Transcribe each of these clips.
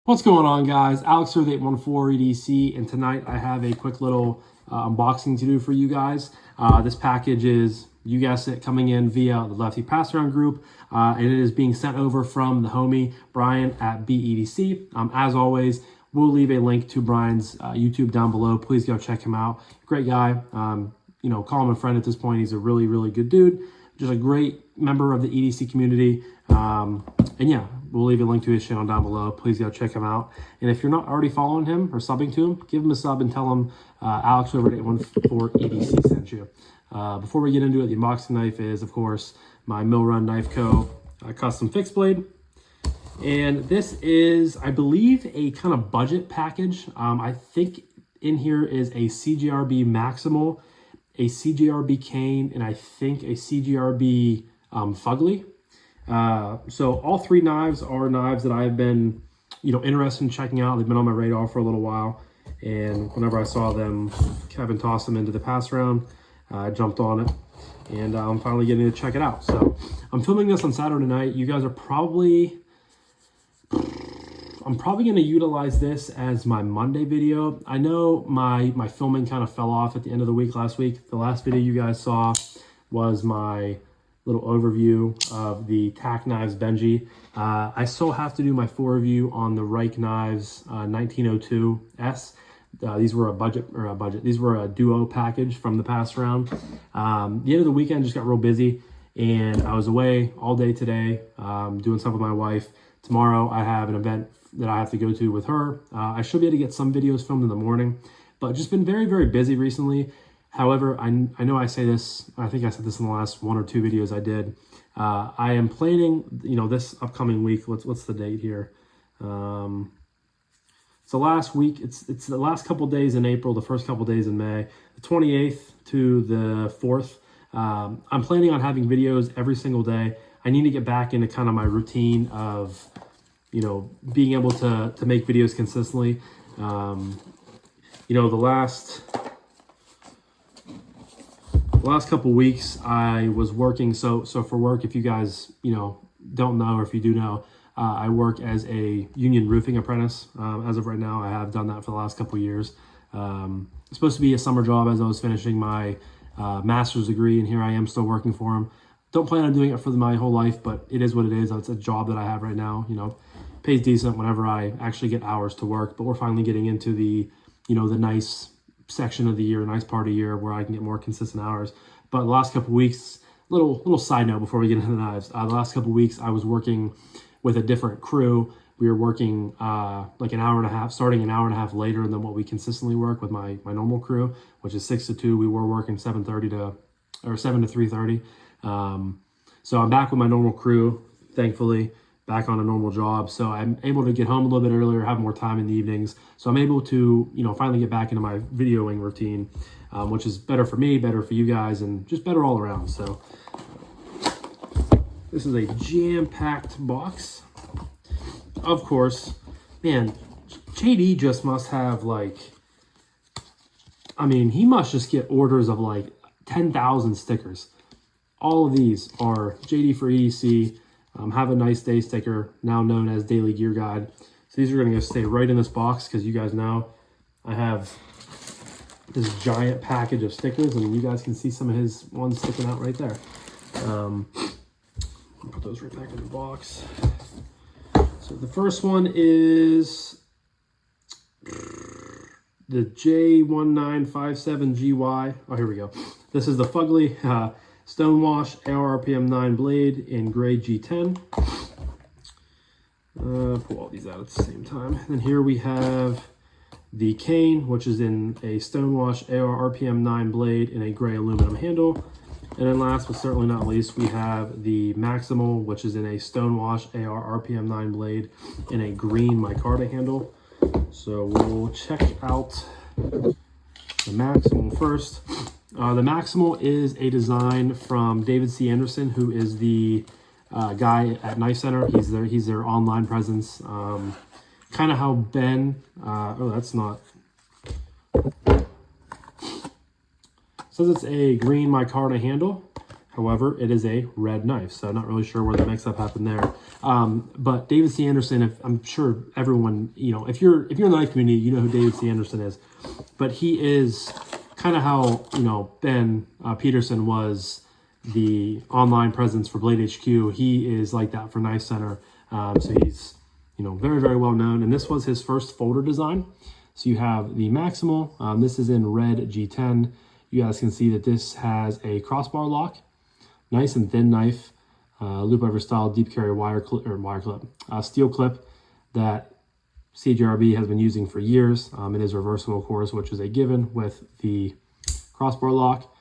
What's going on, guys? Alex here with 814 EDC, and tonight I have a quick little unboxing to do for you guys. This package is, you guessed it, coming in via the Lefty passaround group, and it is being sent over from the homie Brian at BEDC. As always, we'll leave a link to Brian's YouTube down below. Please go check him out. Great guy. You know, call him a friend at this point. He's a really, really good dude. Just a great member of the EDC community. And yeah, we'll leave a link to his channel down below. Please go check him out. And if you're not already following him or subbing to him, give him a sub and tell him Alex over at 814 EDC sent you. Before we get into it, the unboxing knife is, of course, my Mill Run Knife Co. Custom fixed blade. And this is, I believe, a kind of budget package. I think in here is a CJRB Maximal, a CJRB Kain, and I think a CJRB Fugly. So all three knives are knives that I've been, interested in checking out. They've been on my radar for a little while. And whenever I saw them, Kevin tossed them into the pass-around, I jumped on it. And I'm finally getting to check it out. So I'm filming this on Saturday night. You guys are I'm probably going to utilize this as my Monday video. I know my filming kind of fell off at the end of the week last week. The last video you guys saw was my little overview of the Tack Knives Benji. I still have to do my full review on the Reich Knives 1902S. These were these were a duo package from the pass round. The end of the weekend just got real busy, and I was away all day today doing stuff with my wife. Tomorrow I have an event that I have to go to with her. I should be able to get some videos filmed in the morning, but just been very, very busy recently. However, I know I say this, I think I said this in the last one or two videos I did. I am planning, this upcoming week, what's the date here? It's the last week, it's the last couple days in April, the first couple days in May, the 28th to the 4th. I'm planning on having videos every single day. I need to get back into kind of my routine of, being able to make videos consistently. The last couple weeks I was working. So for work, if you guys, don't know, or if you do know, I work as a union roofing apprentice. As of right now, I have done that for the last couple years. It's supposed to be a summer job as I was finishing my master's degree, and here I am still working for him. Don't plan on doing it for my whole life, but it is what it is. It's a job that I have right now. Pays decent whenever I actually get hours to work, but we're finally getting into the, the nice section of the year, nice part of the year where I can get more consistent hours. But the last couple of weeks, little side note before we get into the knives, the last couple of weeks I was working with a different crew. We were working like an hour and a half, starting an hour and a half later than what we consistently work with my normal crew, which is 6 to 2. We were working 7 to 3:30. So I'm back with my normal crew, thankfully, back on a normal job. So I'm able to get home a little bit earlier, have more time in the evenings. So I'm able to, finally get back into my videoing routine, which is better for me, better for you guys, and just better all around. So this is a jam-packed box. Of course, man, JD just must have he must just get orders of 10,000 stickers. All of these are JD for EDC. Have a nice day sticker, now known as Daily Gear Guide. So these are going to stay right in this box because you guys know I have this giant package of stickers, and you guys can see some of his ones sticking out right there. Put those right back in the box. So the first one is the J1957GY. Oh, here we go. This is the Fugly Stonewash ARPM 9 blade in grade G10. Pull all these out at the same time. And here we have the Kain, which is in a Stonewash ARPM 9 blade in a gray aluminum handle. And then last but certainly not least, we have the Maximal, which is in a Stonewash ARPM 9 blade in a green micarta handle. So we'll check out the Maximal first. The Maximal is a design from David C. Anderson, who is the guy at Knife Center. He's their online presence. Kind of how Ben, that's not. Says it's a green micarta handle. However, it is a red knife, so not really sure where the mix-up happened there. But David C. Anderson, I'm sure everyone, if you're in the knife community, you know who David C. Anderson is. But he is kind of how, Ben Peterson was the online presence for Blade HQ. He is like that for Knife Center. So he's, very, very well known. And this was his first folder design. So you have the Maximal. This is in red G10. You guys can see that this has a crossbar lock. Nice and thin knife, loop over style deep carry steel clip that CJRB has been using for years. It is reversible, of course, which is a given with the crossbar lock.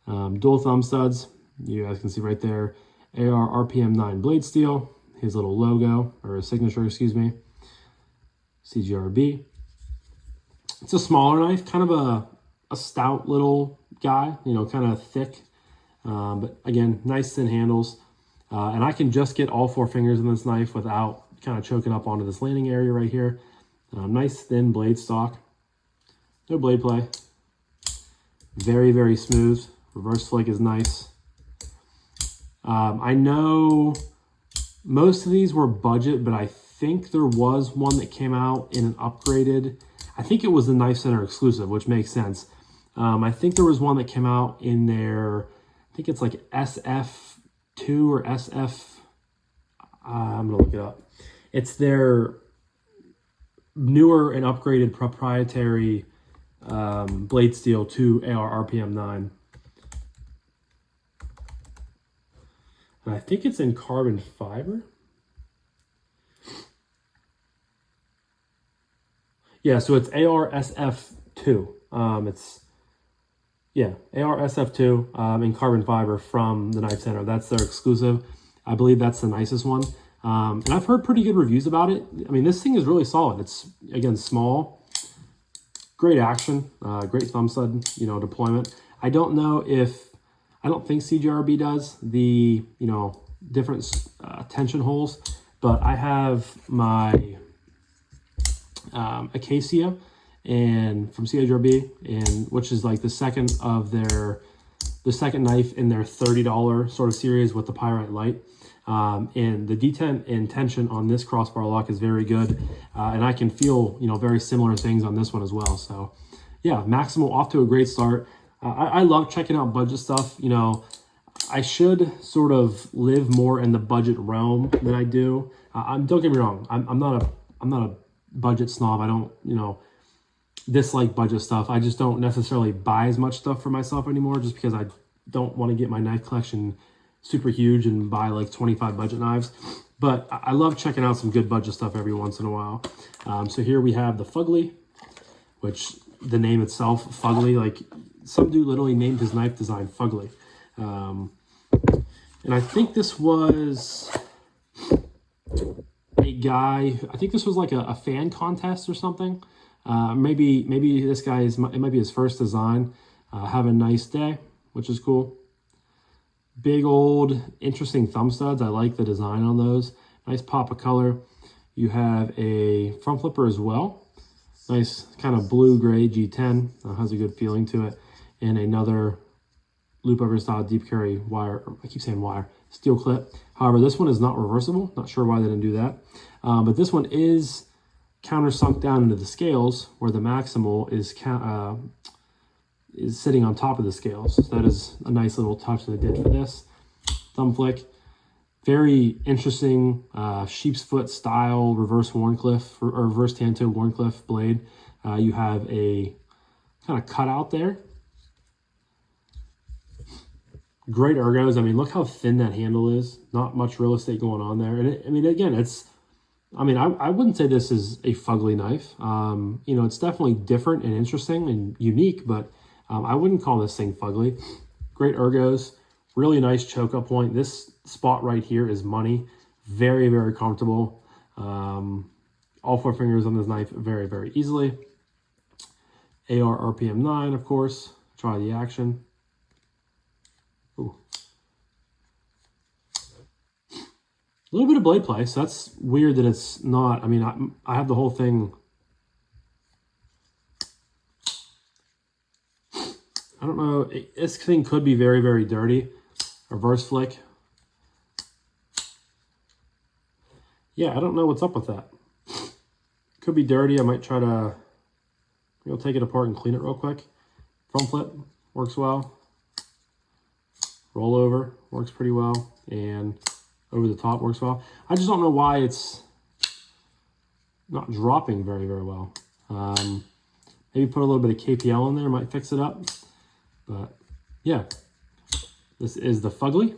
Dual thumb studs, you guys can see right there. AR RPM 9 blade steel, his little logo, or his signature, excuse me. CJRB. It's a smaller knife, kind of a stout little guy, kind of thick. But again, nice thin handles. And I can just get all 4 fingers in this knife without kind of choking up onto this landing area right here. Nice thin blade stock. No blade play. Very, very smooth. Reverse flick is nice. I know most of these were budget, but I think there was one that came out in an upgraded. I think it was the Knife Center exclusive, which makes sense. I think there was one that came out in their, I think it's like SF2 or SF, I'm going to look it up. It's their newer and upgraded proprietary blade steel 2 AR RPM 9. And I think it's in carbon fiber. Yeah, so it's ARSF2. ARSF2 in carbon fiber from the Knife Center. That's their exclusive. I believe that's the nicest one. And I've heard pretty good reviews about it. I mean, this thing is really solid. It's, again, small, great action, great thumb stud, deployment. I don't think CJRB does the, different tension holes, but I have my Acacia and from CJRB, and which is like the second knife in their $30 sort of series with the pyrite light. And the detent and tension on this crossbar lock is very good, and I can feel very similar things on this one as well. So yeah, Maximal off to a great start. I love checking out budget stuff. I should sort of live more in the budget realm than I do. Don't get me wrong, I'm not a budget snob. I don't dislike budget stuff. I just don't necessarily buy as much stuff for myself anymore, just because I don't want to get my knife collection super huge and buy like 25 budget knives. But I love checking out some good budget stuff every once in a while. So here we have the Fugly, which the name itself, Fugly, like some dude literally named his knife design Fugly. And I think this was a guy, I think this was like a fan contest or something. Maybe this guy it might be his first design. Have a nice day, which is cool. Big old interesting thumb studs. I like the design on those. Nice pop of color. You have a front flipper as well. Nice kind of blue-gray G10. Has a good feeling to it. And another loop over style deep carry wire. I keep saying wire. Steel clip. However, this one is not reversible. Not sure why they didn't do that. But this one is countersunk down into the scales, where the Maximal is sitting on top of the scales. So that is a nice little touch that they did for this. Thumb flick. Very interesting sheep's foot style reverse Wharncliffe or reverse Tanto Wharncliffe blade. You have a kind of cutout there. Great ergos. I mean, look how thin that handle is. Not much real estate going on there. And again, I wouldn't say this is a fugly knife. It's definitely different and interesting and unique, but I wouldn't call this thing fugly. Great ergos. Really nice choke up point. This spot right here is money. Very, very comfortable. All 4 fingers on this knife very, very easily. AR RPM 9, of course. Try the action. Ooh. A little bit of blade play, so that's weird that it's not. I mean, I have the whole thing. I don't know. This thing could be very, very dirty. reverse flick. Yeah, I don't know what's up with that. Could be dirty. I might try to take it apart and clean it real quick. Front flip works well. Roll over works pretty well. And over the top works well. I just don't know why it's not dropping very, very well. Maybe put a little bit of KPL in there, might fix it up. But yeah, this is the Fugly.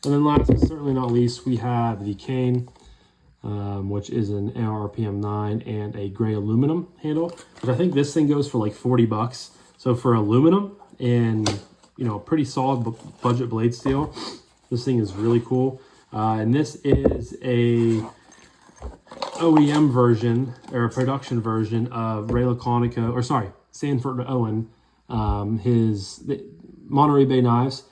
And then last but certainly not least, we have the Kain, which is an ARPM 9 and a gray aluminum handle, which I think this thing goes for like 40 bucks. So for aluminum and, pretty solid budget blade steel, this thing is really cool. And this is a OEM version or a production version of Sanford Owen, the Monterey Bay Knives,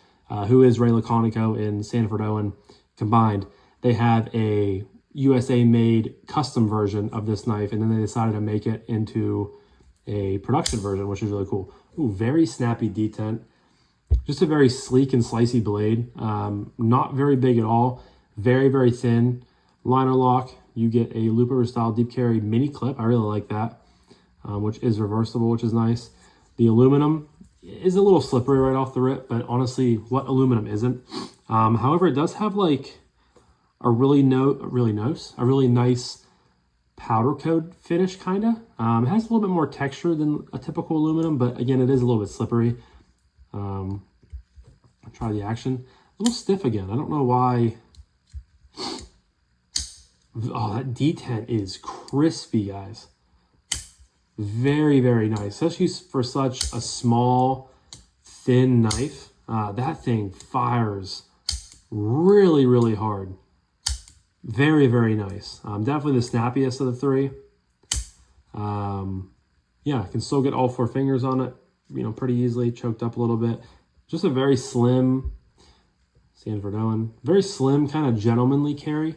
who is Ray Laconico and Sanford Owen combined. They have a USA made custom version of this knife, and then they decided to make it into a production version, which is really cool. Ooh, very snappy detent. Just a very sleek and slicey blade. Not very big at all. Very, very thin. Liner lock. You get a looper style deep carry mini clip. I really like that, which is reversible, which is nice. The aluminum is a little slippery right off the rip, but honestly, what aluminum isn't? However, it does have like a really nice powder coat finish, kind of. It has a little bit more texture than a typical aluminum, but again, it is a little bit slippery. I'll try the action. A little stiff again. I don't know why. Oh, that detent is crispy, guys. Very, very nice, especially for such a small, thin knife. That thing fires really, really hard. Very, very nice. Definitely the snappiest of the three. Yeah, I can still get all four fingers on it, pretty easily, choked up a little bit. Just a very slim, Sanford Owen, very slim, kind of gentlemanly carry.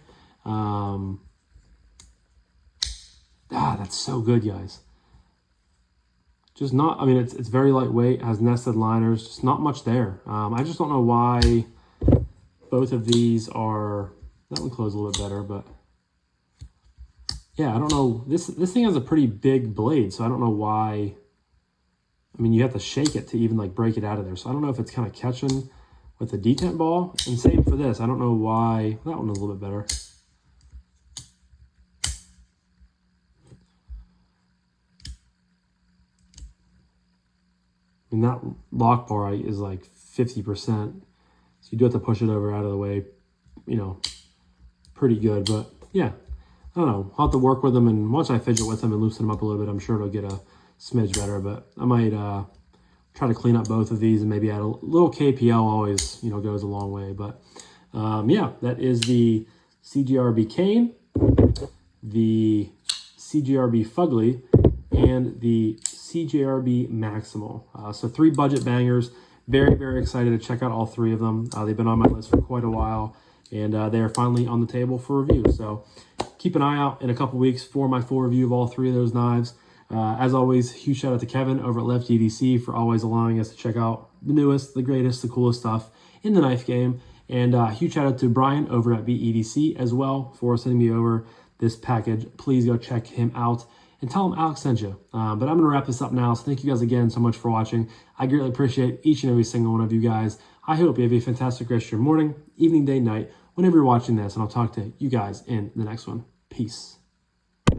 That's so good, guys. Just not, it's very lightweight, has nested liners, just not much there. I just don't know why both of these are, that one closed a little bit better, but yeah, I don't know. This thing has a pretty big blade, so I don't know why. You have to shake it to even like break it out of there. So I don't know if it's kind of catching with the detent ball. And same for this. I don't know why. That one was a little bit better. That lock bar is like 50%. So you do have to push it over out of the way, pretty good. But yeah, I don't know. I'll have to work with them, and once I fidget with them and loosen them up a little bit, I'm sure it'll get a smidge better. But I might try to clean up both of these and maybe add a little KPL. Always, goes a long way. But yeah, that is the CJRB Kain, the CJRB Fugly, and the CJRB Maximal. So 3 budget bangers. Very, very excited to check out all 3 of them. They've been on my list for quite a while, and they are finally on the table for review. So keep an eye out in a couple weeks for my full review of all 3 of those knives. As always, huge shout out to Kevin over at Lefty EDC for always allowing us to check out the newest, the greatest, the coolest stuff in the knife game. And huge shout out to Brian over at BEDC as well for sending me over this package. Please go check him out and tell him Alex sent you. But I'm going to wrap this up now. So thank you guys again so much for watching. I greatly appreciate each and every single one of you guys. I hope you have a fantastic rest of your morning, evening, day, night, whenever you're watching this. And I'll talk to you guys in the next one. Peace.